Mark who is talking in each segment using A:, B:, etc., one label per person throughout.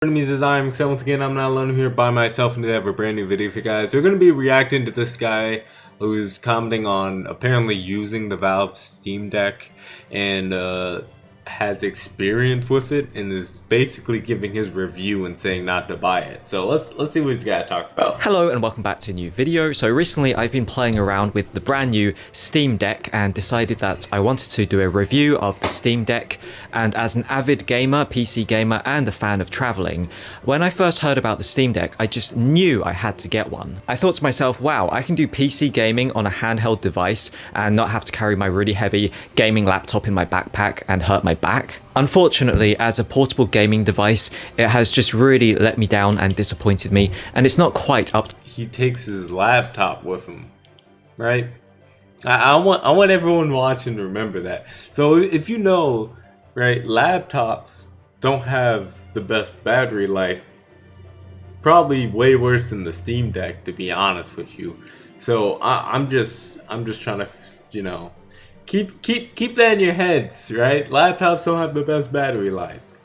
A: Enemies as I'm except once again I'm not alone here by myself and I have a brand new video for you guys. We're going to be reacting to this guy who's commenting on apparently using the Valve Steam Deck and has experience with it and is basically giving his review and saying not to buy it. So let's see what he's got to talk about.
B: Hello and welcome back to a new video. So recently I've been playing around with the brand new Steam Deck and decided that I wanted to do a review of the Steam Deck. And as an avid gamer, PC gamer, and a fan of traveling, when I first heard about the Steam Deck, I just knew I had to get one. I thought to myself, wow, I can do PC gaming on a handheld device and not have to carry my really heavy gaming laptop in my backpack and hurt my back. Unfortunately, as a portable gaming device, it has just really let me down and disappointed me, and it's not quite up to...
A: He takes his laptop with him, right? I want everyone watching to remember that. So if you know, right, laptops don't have the best battery life. Probably way worse than the Steam Deck, to be honest with you. So I'm just trying to, you know, keep that in your heads, right? Laptops don't have the best battery lives.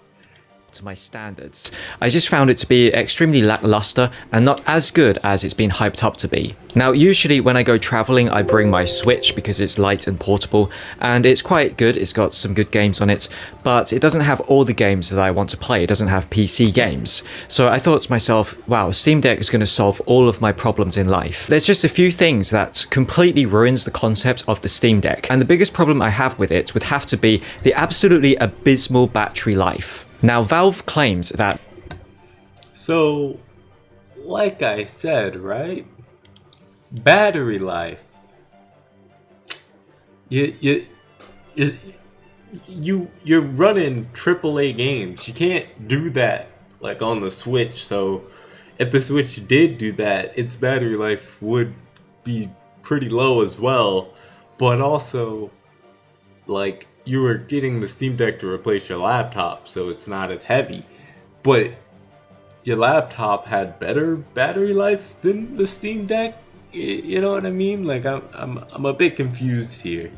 B: To my standards. I just found it to be extremely lackluster and not as good as it's been hyped up to be. Now, usually when I go traveling, I bring my Switch because it's light and portable, and it's quite good. It's got some good games on it, but it doesn't have all the games that I want to play. It doesn't have PC games. So I thought to myself, wow, Steam Deck is going to solve all of my problems in life. There's just a few things that completely ruins the concept of the Steam Deck, and the biggest problem I have with it would have to be the absolutely abysmal battery life. Now, Valve claims that...
A: So, like I said, right? Battery life. You're running AAA games. You can't do that like on the Switch. So, if the Switch did do that, its battery life would be pretty low as well. But also, like, you were getting the Steam Deck to replace your laptop, so it's not as heavy. But your laptop had better battery life than the Steam Deck. You know what I mean? Like, I'm a bit confused here.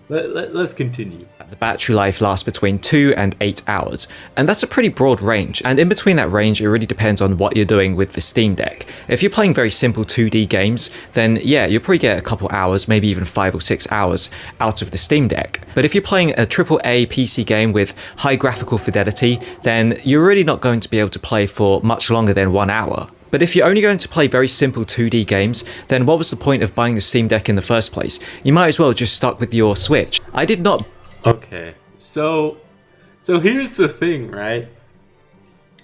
A: Let's continue.
B: The battery life lasts between 2 and 8 hours, and that's a pretty broad range, and in between that range it really depends on what you're doing with the Steam Deck. If you're playing very simple 2D games, then yeah, you'll probably get a couple hours, maybe even 5 or 6 hours out of the Steam Deck. But if you're playing a AAA PC game with high graphical fidelity, then you're really not going to be able to play for much longer than 1 hour. But if you're only going to play very simple 2D games, then what was the point of buying the Steam Deck in the first place? You might as well just stuck with your Switch. I did not...
A: Okay, so here's the thing, right?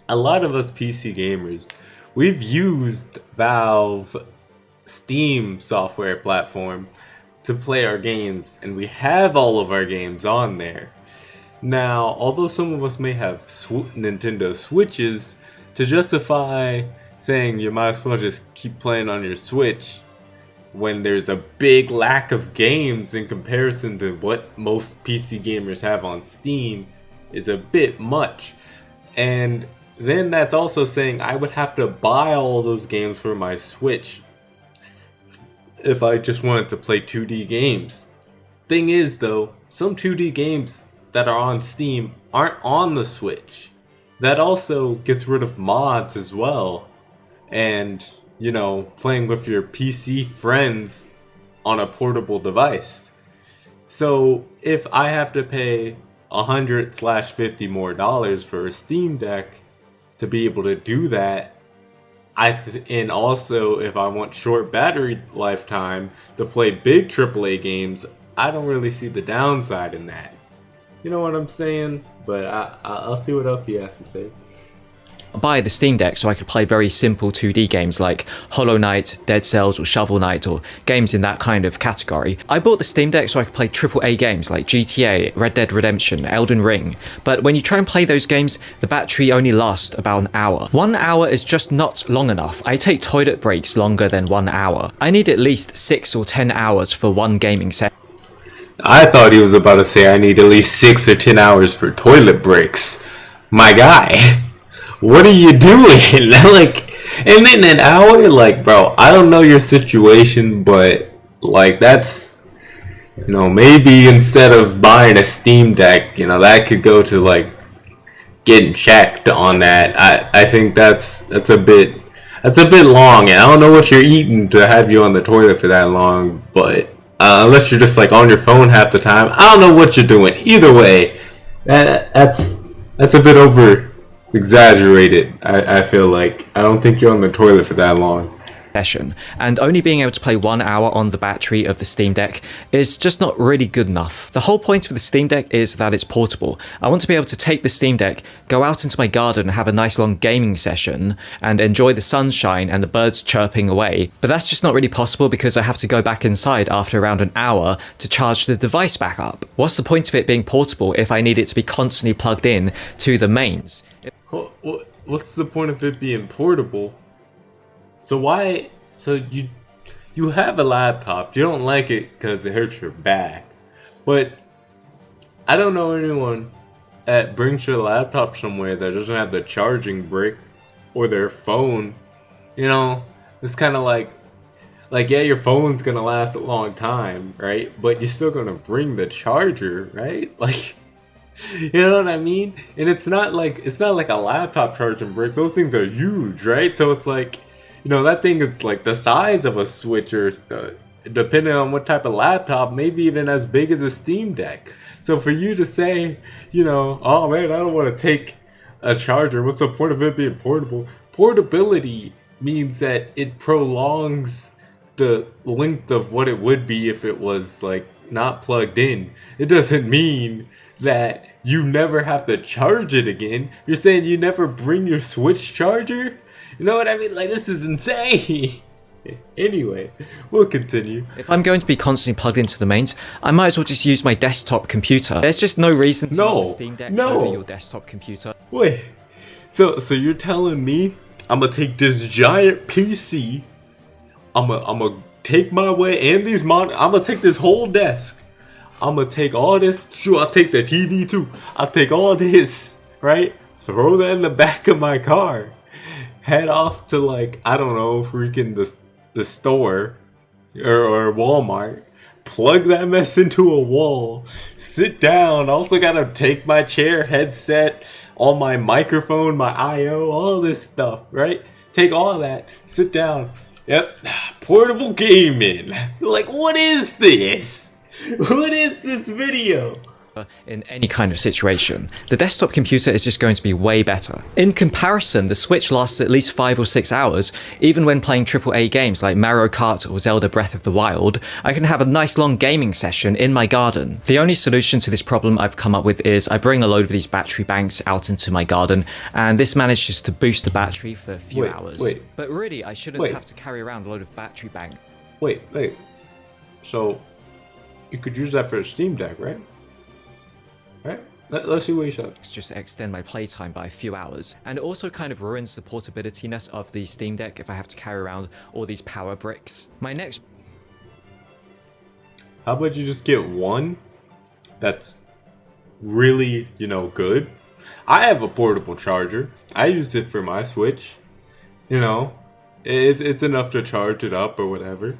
A: A lot of us PC gamers, we've used Valve Steam software platform to play our games, and we have all of our games on there. Now, although some of us may have Nintendo Switches, to justify saying you might as well just keep playing on your Switch when there's a big lack of games in comparison to what most PC gamers have on Steam is a bit much. And then that's also saying I would have to buy all those games for my Switch if I just wanted to play 2D games. Thing is though, some 2D games that are on Steam aren't on the Switch. That also gets rid of mods as well. And, you know, playing with your PC friends on a portable device. So if I have to pay $100/$50 more for a Steam Deck to be able to do that, and also if I want short battery lifetime to play big AAA games, I don't really see the downside in that. You know what I'm saying? But I'll see what else he has to say.
B: Buy the Steam Deck so I could play very simple 2D games like Hollow Knight, Dead Cells, or Shovel Knight, or games in that kind of category. I bought the Steam Deck so I could play AAA games like GTA, Red Dead Redemption, Elden Ring, but when you try and play those games, the battery only lasts about an hour. 1 hour is just not long enough. I take toilet breaks longer than 1 hour. I need at least 6 or 10 hours for one gaming session.
A: I thought he was about to say I need at least 6 or 10 hours for toilet breaks. My guy. What are you doing? Like, and in an hour? Like, bro, I don't know your situation, but, like, that's, you know, maybe instead of buying a Steam Deck, you know, that could go to, like, getting checked on that. I think that's a bit long, and I don't know what you're eating to have you on the toilet for that long. But unless you're just like on your phone half the time, I don't know what you're doing. Either way, that's a bit over exaggerated. I feel like I don't think you're on the toilet for that long.
B: Session, and only being able to play 1 hour on the battery of the Steam Deck is just not really good enough. The whole point of the Steam Deck is that it's portable. I want to be able to take the Steam Deck, go out into my garden and have a nice long gaming session and enjoy the sunshine and the birds chirping away, but that's just not really possible because I have to go back inside after around an hour to charge the device back up. What's the point of it being portable if I need it to be constantly plugged in to the mains?
A: What's the point of it being portable? So why? So you have a laptop. You don't like it because it hurts your back, but I don't know anyone that brings your laptop somewhere that doesn't have the charging brick or their phone. You know, it's kind of like yeah, your phone's gonna last a long time, right? But you're still gonna bring the charger, right? Like, you know what I mean? And it's not like a laptop charging brick. Those things are huge, right? So it's like, you know, that thing is like the size of a Switch, or depending on what type of laptop, maybe even as big as a Steam Deck. So for you to say, you know, oh man, I don't want to take a charger, what's the point of it being portable? Portability means that it prolongs the length of what it would be if it was like not plugged in. It doesn't mean that you never have to charge it again. You're saying you never bring your Switch charger? You know what I mean? Like, this is insane. Anyway, we'll continue.
B: If I'm going to be constantly plugged into the mains, I might as well just use my desktop computer. There's just no reason to use the Steam Deck over your desktop computer.
A: Wait, so you're telling me I'm gonna take this giant PC, I'm gonna take my way and these I'm gonna take this whole desk, I'm gonna take all this, sure, I'll take the TV too, I'll take all this, right? Throw that in the back of my car, head off to, like, I don't know, freaking the store or Walmart, plug that mess into a wall, sit down, also gotta take my chair, headset, all my microphone, my I/O, all this stuff, right? Take all that, sit down, yep, portable gaming. Like, what is this? What is this video?
B: In any kind of situation. The desktop computer is just going to be way better. In comparison, the Switch lasts at least 5 or 6 hours. Even when playing AAA games like Mario Kart or Zelda Breath of the Wild, I can have a nice long gaming session in my garden. The only solution to this problem I've come up with is I bring a load of these battery banks out into my garden, and this manages to boost the battery for a few hours. But really, I shouldn't have to carry around a load of battery bank.
A: Wait. So, you could use that for a Steam Deck, right? Right? Let's see what you said.
B: Just to extend my playtime by a few hours, and it also kind of ruins the portability-ness of the Steam Deck if I have to carry around all these power bricks. My next...
A: How about you just get one that's really, you know, good? I have a portable charger. I used it for my Switch. You know, it's enough to charge it up or whatever.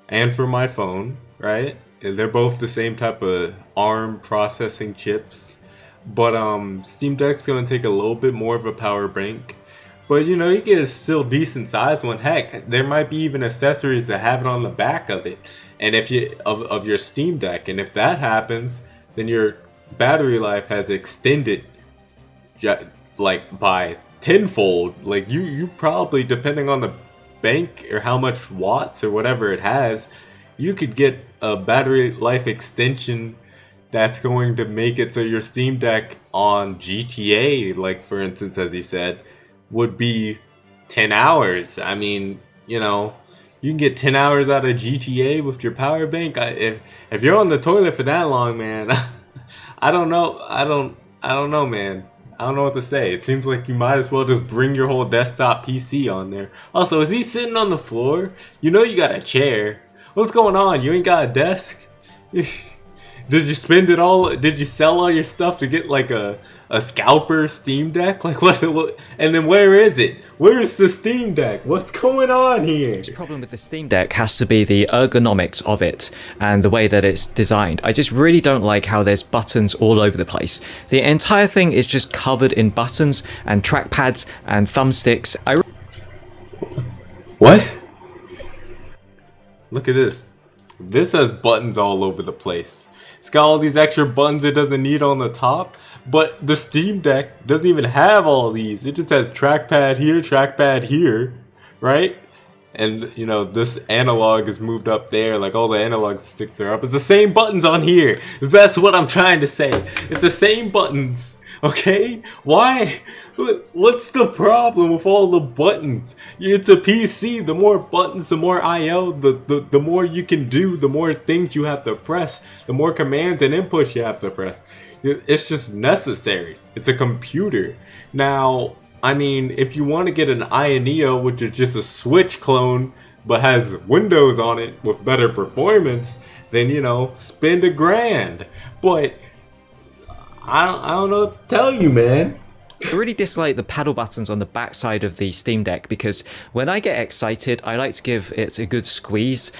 A: And for my phone, right? They're both the same type of ARM processing chips, but Steam Deck's gonna take a little bit more of a power bank. But you know, you get a still decent size one. Heck, there might be even accessories that have it on the back of it, and if you of your Steam Deck, and if that happens, then your battery life has extended like by tenfold. Like you probably, depending on the bank or how much watts or whatever it has, you could get a battery life extension that's going to make it so your Steam Deck on GTA, like for instance, as he said, would be 10 hours. I mean, you know, you can get 10 hours out of GTA with your power bank. If you're on the toilet for that long, man, I don't know, man. I don't know what to say. It seems like you might as well just bring your whole desktop PC on there. Also, is he sitting on the floor? You know you got a chair. What's going on? You ain't got a desk? Did you spend it all? Did you sell all your stuff to get like a scalper Steam Deck? Like what? And then where is it? Where's the Steam Deck? What's going on here?
B: The problem with the Steam Deck has to be the ergonomics of it and the way that it's designed. I just really don't like how there's buttons all over the place. The entire thing is just covered in buttons and trackpads and thumbsticks.
A: What? Look at this. This has buttons all over the place. It's got all these extra buttons it doesn't need on the top, but the Steam Deck doesn't even have all these. It just has trackpad here, right? And you know, this analog is moved up there, like all the analog sticks are up. It's the same buttons on here. That's what I'm trying to say. It's the same buttons. Okay? Why? What's the problem with all the buttons? It's a PC. The more buttons, the more I/O, the more you can do, the more things you have to press, the more commands and inputs you have to press. It's just necessary. It's a computer. Now, I mean, if you want to get an Ioneo, which is just a Switch clone, but has Windows on it with better performance, then, you know, spend $1,000. But I don't know what to tell you, man.
B: I really dislike the paddle buttons on the back side of the Steam Deck because when I get excited, I like to give it a good squeeze.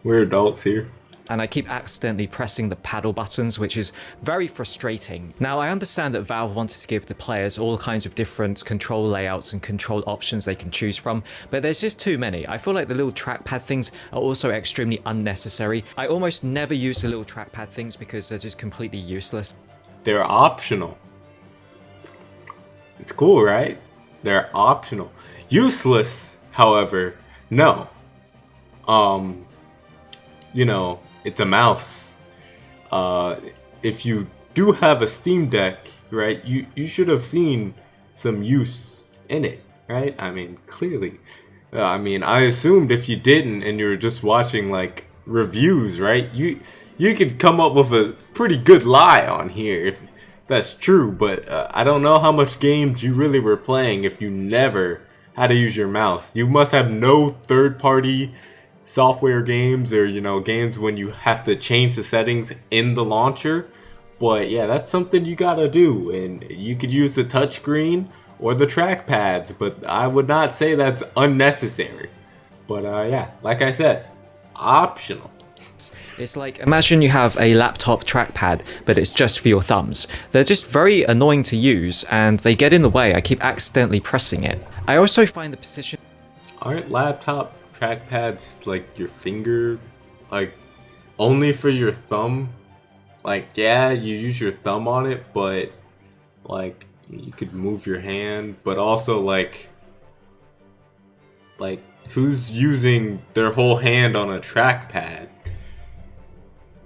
A: We're adults here.
B: And I keep accidentally pressing the paddle buttons, which is very frustrating. Now, I understand that Valve wanted to give the players all kinds of different control layouts and control options they can choose from, but there's just too many. I feel like the little trackpad things are also extremely unnecessary. I almost never use the little trackpad things because they're just completely useless.
A: They're optional. It's cool, right? They're optional. Useless, however, no. You know, it's a mouse. If you do have a Steam Deck, right, you should have seen some use in it, right? I mean, clearly. I mean, I assumed if you didn't and you were just watching like reviews, right, you could come up with a pretty good lie on here if that's true. But I don't know how much games you really were playing if you never had to use your mouse. You must have no third-party software games, or you know, games when you have to change the settings in the launcher. But yeah, that's something you gotta do, and you could use the touchscreen or the trackpads, but I would not say that's unnecessary. But yeah, like I said, optional.
B: It's like, imagine you have a laptop trackpad, but it's just for your thumbs. They're just very annoying to use, and they get in the way. I keep accidentally pressing it. I also find the position...
A: Aren't laptop trackpads like your finger, like only for your thumb? Like, yeah, you use your thumb on it, but like you could move your hand, but also like who's using their whole hand on a trackpad?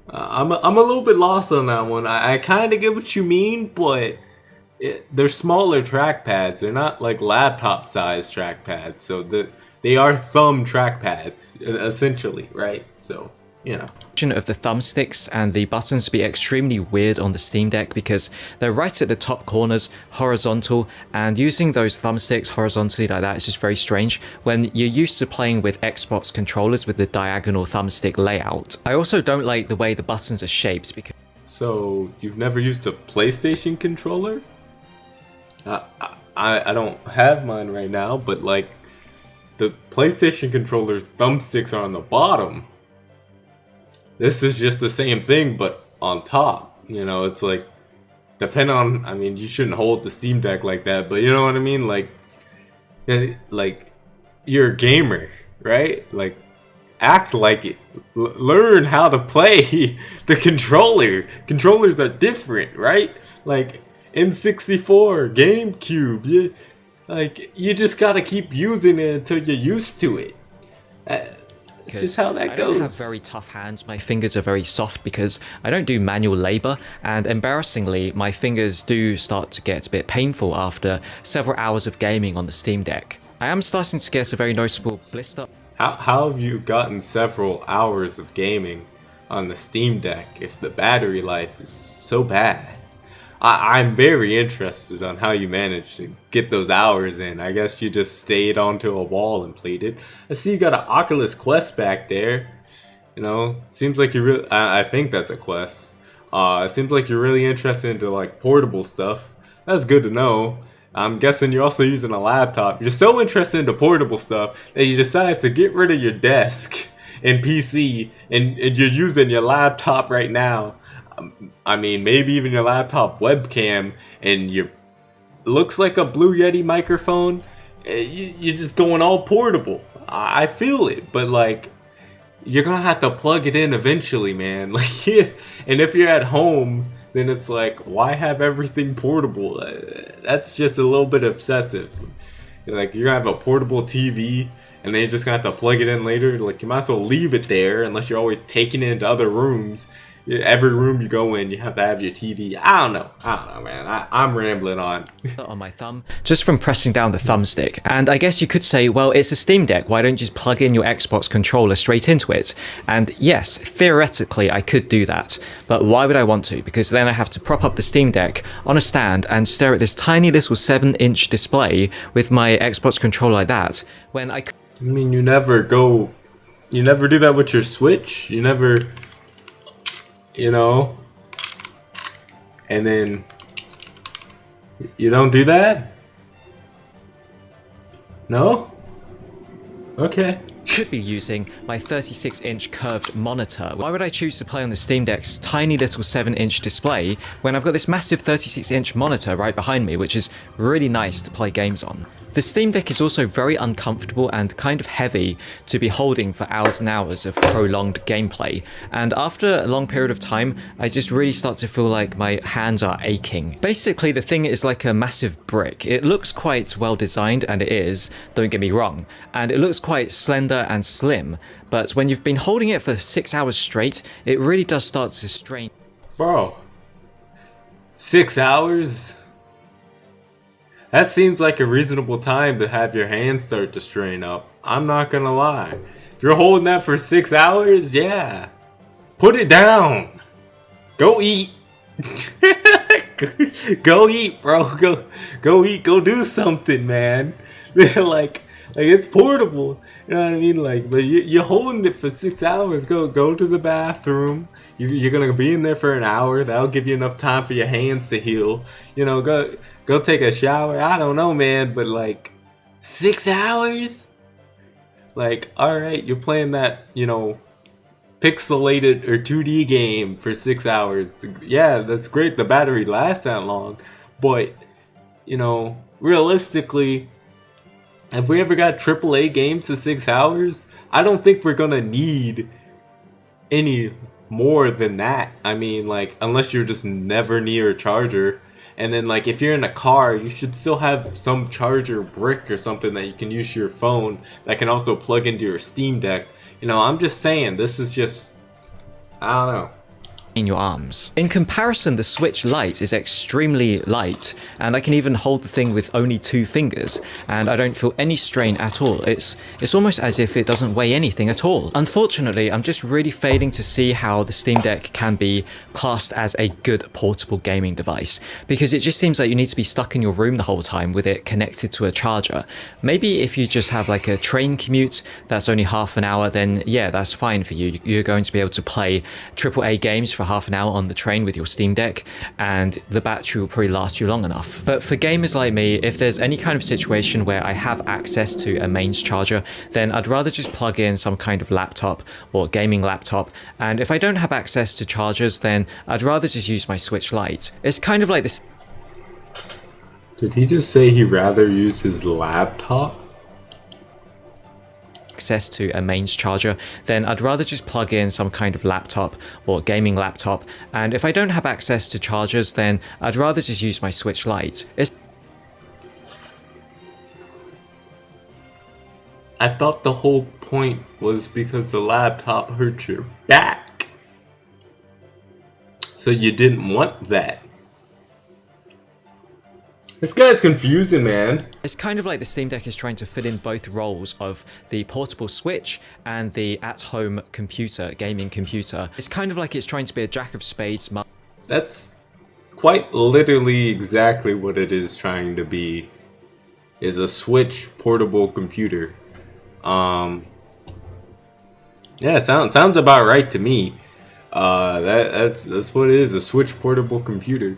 A: I'm a little bit lost on that one. I kind of get what you mean, but they're smaller trackpads. They're not like laptop size trackpads, so they are thumb trackpads, essentially, right? So, you know.
B: Of the thumbsticks and the buttons to be extremely weird on the Steam Deck because they're right at the top corners, horizontal, and using those thumbsticks horizontally like that is just very strange when you're used to playing with Xbox controllers with the diagonal thumbstick layout. I also don't like the way the buttons are shaped because...
A: So, you've never used a PlayStation controller? I don't have mine right now, but like, the PlayStation controller's thumbsticks are on the bottom. This is just the same thing, but on top. You know, it's like, depending on, I mean, you shouldn't hold the Steam Deck like that, but you know what I mean? Like you're a gamer, right? Like, act like it. Learn how to play the controller. Controllers are different, right? Like, N64, GameCube, you just gotta keep using it until you're used to it. It's just how that goes.
B: I don't have very tough hands. My fingers are very soft because I don't do manual labor, and embarrassingly, my fingers do start to get a bit painful after several hours of gaming on the Steam Deck. I am starting to get a very noticeable blister.
A: How have you gotten several hours of gaming on the Steam Deck if the battery life is so bad? I'm very interested on how you managed to get those hours in. I guess you just stayed onto a wall and played it. I see you got an Oculus Quest back there. You know, seems like you really. I think that's a Quest. It seems like you're really interested into like portable stuff. That's good to know. I'm guessing you're also using a laptop. You're so interested into portable stuff that you decide to get rid of your desk and PC, and you're using your laptop right now. I mean, maybe even your laptop webcam, and you looks like a Blue Yeti microphone. You're just going all portable. I feel it, but like, you're gonna have to plug it in eventually, man. Like, yeah. And if you're at home, then it's like, why have everything portable? That's just a little bit obsessive. Like, you're gonna have a portable TV, and then you're just gonna have to plug it in later. Like, you might as well leave it there, unless you're always taking it into other rooms. Every room you go in, you have to have your TV. I don't know, man. I'm rambling on.
B: On my thumb just from pressing down the thumbstick. And I guess you could say, well, it's a Steam Deck, why don't you just plug in your Xbox controller straight into it? And yes, theoretically I could do that, but why would I want to? Because then I have to prop up the Steam Deck on a stand and stare at this tiny little 7-inch display with my Xbox controller like that, when I
A: mean, you never do that with your Switch? You never, you know, and then you don't do that? No? Okay.
B: could be using my 36-inch curved monitor. Why would I choose to play on the Steam Deck's tiny little 7-inch display when I've got this massive 36-inch monitor right behind me, which is really nice to play games on? The Steam Deck is also very uncomfortable and kind of heavy to be holding for hours and hours of prolonged gameplay, and after a long period of time, I just really start to feel like my hands are aching. Basically, the thing is like a massive brick. It looks quite well designed, and it is, don't get me wrong, and it looks quite slender and slim, but when you've been holding it for 6 hours straight, it really does start to strain.
A: Bro, 6 hours? That seems like a reasonable time to have your hands start to strain up. I'm not gonna lie. If you're holding that for 6 hours, yeah. Put it down. Go eat. Go eat, bro. Go eat. Go do something, man. like it's portable. You know what I mean? Like, but you're holding it for 6 hours. Go to the bathroom. You're gonna be in there for an hour. That'll give you enough time for your hands to heal. You know, go take a shower. I don't know, man, but like 6 hours? Like, alright, you're playing that, you know, pixelated or 2D game for 6 hours. Yeah, that's great. The battery lasts that long. But, you know, realistically, have we ever got AAA games to 6 hours? I don't think we're gonna need any more than that. I mean, like, unless you're just never near a charger. And then, like, if you're in a car, you should still have some charger brick or something that you can use your phone that can also plug into your Steam Deck. You know, I'm just saying, this is just, I don't know.
B: In your arms. In comparison, the Switch Lite is extremely light, and I can even hold the thing with only 2 fingers, and I don't feel any strain at all. It's almost as if it doesn't weigh anything at all. Unfortunately, I'm just really failing to see how the Steam Deck can be classed as a good portable gaming device, because it just seems like you need to be stuck in your room the whole time with it connected to a charger. Maybe if you just have like a train commute that's only half an hour, then yeah, that's fine for you. You're going to be able to play AAA games for half an hour on the train with your Steam Deck, and the battery will probably last you long enough. But for gamers like me, if there's any kind of situation where I have access to a mains charger, then I'd rather just plug in some kind of laptop or gaming laptop, and if I don't have access to chargers, then I'd rather just use my Switch Lite. It's kind of like this.
A: Did he just say he'd rather use his laptop?
B: Access to a mains charger, then I'd rather just plug in some kind of laptop or gaming laptop, and if I don't have access to chargers, then I'd rather just use my Switch Lite.
A: I thought the whole point was because the laptop hurt your back. So you didn't want that. This guy's confusing, man.
B: It's kind of like the Steam Deck is trying to fill in both roles of the portable Switch and the at-home computer, gaming computer. It's kind of like it's trying to be a jack of spades.
A: That's quite literally exactly what it is trying to be, is a Switch portable computer. Um, yeah, sounds about right to me. That's what it is, a Switch portable computer.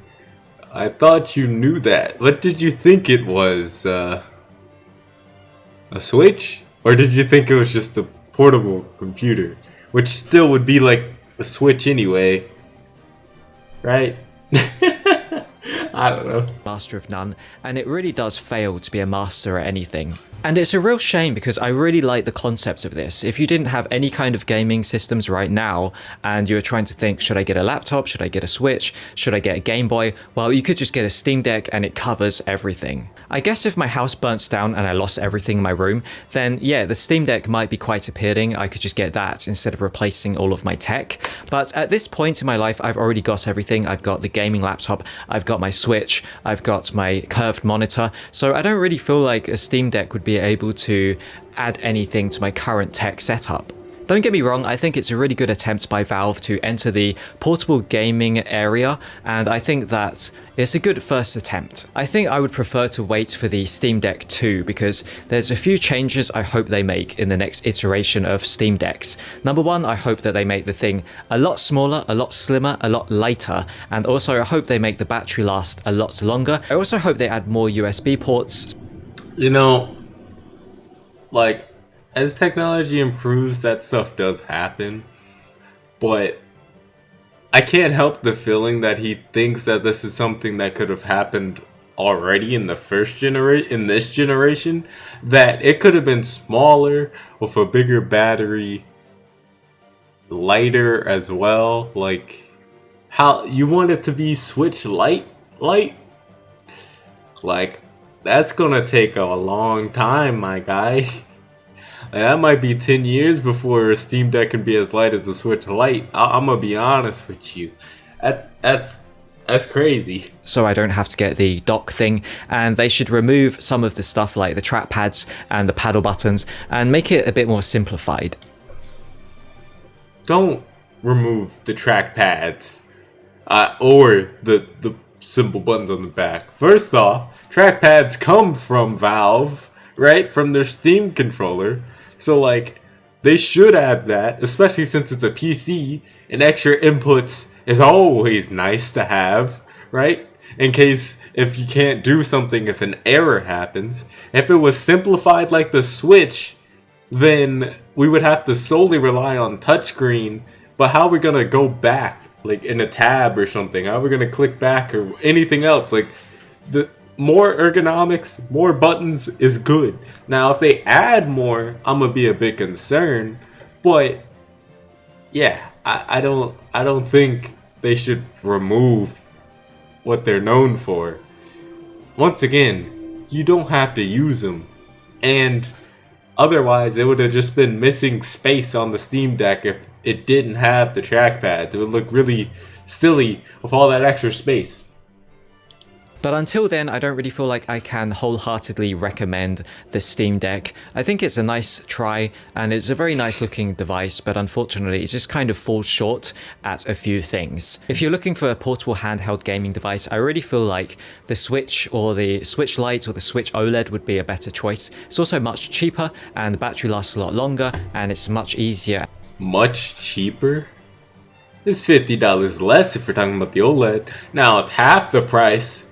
A: I thought you knew that. What did you think it was? A Switch? Or did you think it was just a portable computer? Which still would be like a Switch anyway. Right? I don't know.
B: Master of none, and it really does fail to be a master at anything. And it's a real shame because I really like the concept of this. If you didn't have any kind of gaming systems right now and you were trying to think, should I get a laptop? Should I get a Switch? Should I get a Game Boy? Well, you could just get a Steam Deck and it covers everything. I guess if my house burns down and I lost everything in my room, then yeah, the Steam Deck might be quite appealing. I could just get that instead of replacing all of my tech. But at this point in my life, I've already got everything. I've got the gaming laptop, I've got my Switch, I've got my curved monitor. So I don't really feel like a Steam Deck would be able to add anything to my current tech setup. Don't get me wrong, I think it's a really good attempt by Valve to enter the portable gaming area, and I think that it's a good first attempt. I think I would prefer to wait for the Steam Deck 2 because there's a few changes I hope they make in the next iteration of Steam Decks. Number one, I hope that they make the thing a lot smaller, a lot slimmer, a lot lighter, and also I hope they make the battery last a lot longer. I also hope they add more USB ports.
A: You know, like, as technology improves, that stuff does happen, but I can't help the feeling that he thinks that this is something that could have happened already in the in this generation, that it could have been smaller with a bigger battery, lighter as well. Like, how you want it to be Switch light? Like, that's gonna take a long time, my guy. That might be 10 years before a Steam Deck can be as light as a Switch Lite. I'm gonna be honest with you. That's crazy.
B: So I don't have to get the dock thing, and they should remove some of the stuff like the trackpads and the paddle buttons and make it a bit more simplified.
A: Don't remove the trackpads or the simple buttons on the back. First off, trackpads come from Valve, right? From their Steam controller. So, like, they should add that, especially since it's a PC, and extra inputs is always nice to have, right? In case if you can't do something, if an error happens. If it was simplified like the Switch, then we would have to solely rely on touchscreen. But how are we gonna go back, like in a tab or something? How are we gonna click back or anything else? Like, the more ergonomics, more buttons is good. Now, if they add more, I'm gonna be a bit concerned. But yeah, I don't think they should remove what they're known for. Once again, you don't have to use them, and otherwise it would have just been missing space on the Steam Deck if it didn't have the trackpads. It would look really silly with all that extra space.
B: But until then, I don't really feel like I can wholeheartedly recommend the Steam Deck. I think it's a nice try, and it's a very nice looking device, but unfortunately it just kind of falls short at a few things. If you're looking for a portable handheld gaming device, I really feel like the Switch or the Switch Lite or the Switch OLED would be a better choice. It's also much cheaper, and the battery lasts a lot longer, and it's much easier.
A: Much cheaper? It's $50 less if we're talking about the OLED. Now, it's half the price.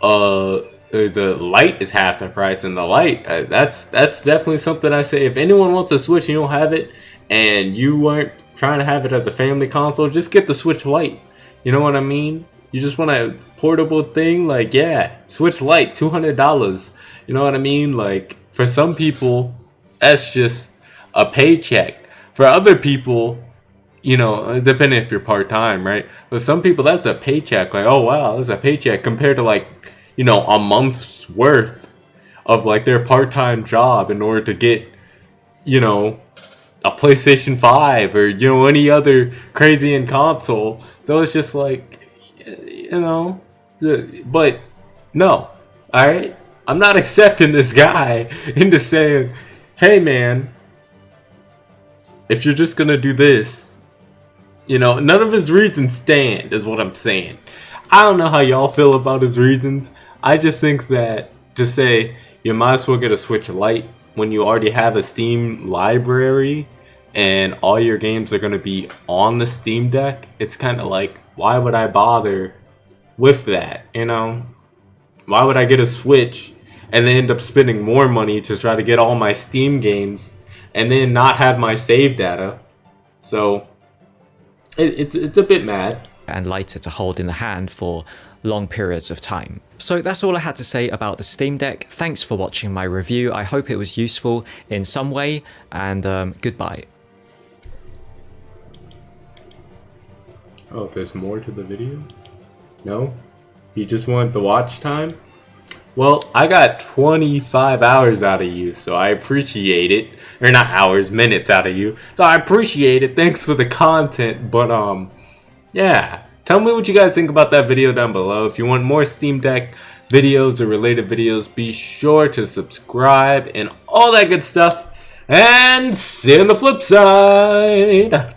A: The Lite is half the price, and the Lite, that's definitely something I say. If anyone wants a Switch and you don't have it, and you weren't trying to have it as a family console, just get the Switch Lite. You know what I mean? You just want a portable thing, like, yeah, Switch Lite, $200. You know what I mean? Like, for some people, that's just a paycheck. For other people, you know, depending if you're part-time, right? But some people, that's a paycheck. Like, oh wow, that's a paycheck compared to, like, you know, a month's worth of, like, their part-time job in order to get, you know, a PlayStation 5 or, you know, any other crazy in console. So it's just like, you know, but no, alright? I'm not accepting this guy into saying, hey man, if you're just gonna do this, you know, none of his reasons stand, is what I'm saying. I don't know how y'all feel about his reasons. I just think that, just say, you might as well get a Switch Lite when you already have a Steam library and all your games are going to be on the Steam Deck. It's kind of like, why would I bother with that, you know? Why would I get a Switch and then end up spending more money to try to get all my Steam games and then not have my save data? So it's a bit mad.
B: And lighter to hold in the hand for long periods of time. So that's all I had to say about the Steam Deck. Thanks for watching my review. I hope it was useful in some way, and goodbye.
A: Oh, there's more to the video? No? You just want the watch time? Well, I got 25 hours out of you, so I appreciate it. Or not hours, minutes out of you. So I appreciate it. Thanks for the content, but yeah. Tell me what you guys think about that video down below. If you want more Steam Deck videos or related videos, be sure to subscribe and all that good stuff. And see you on the flip side.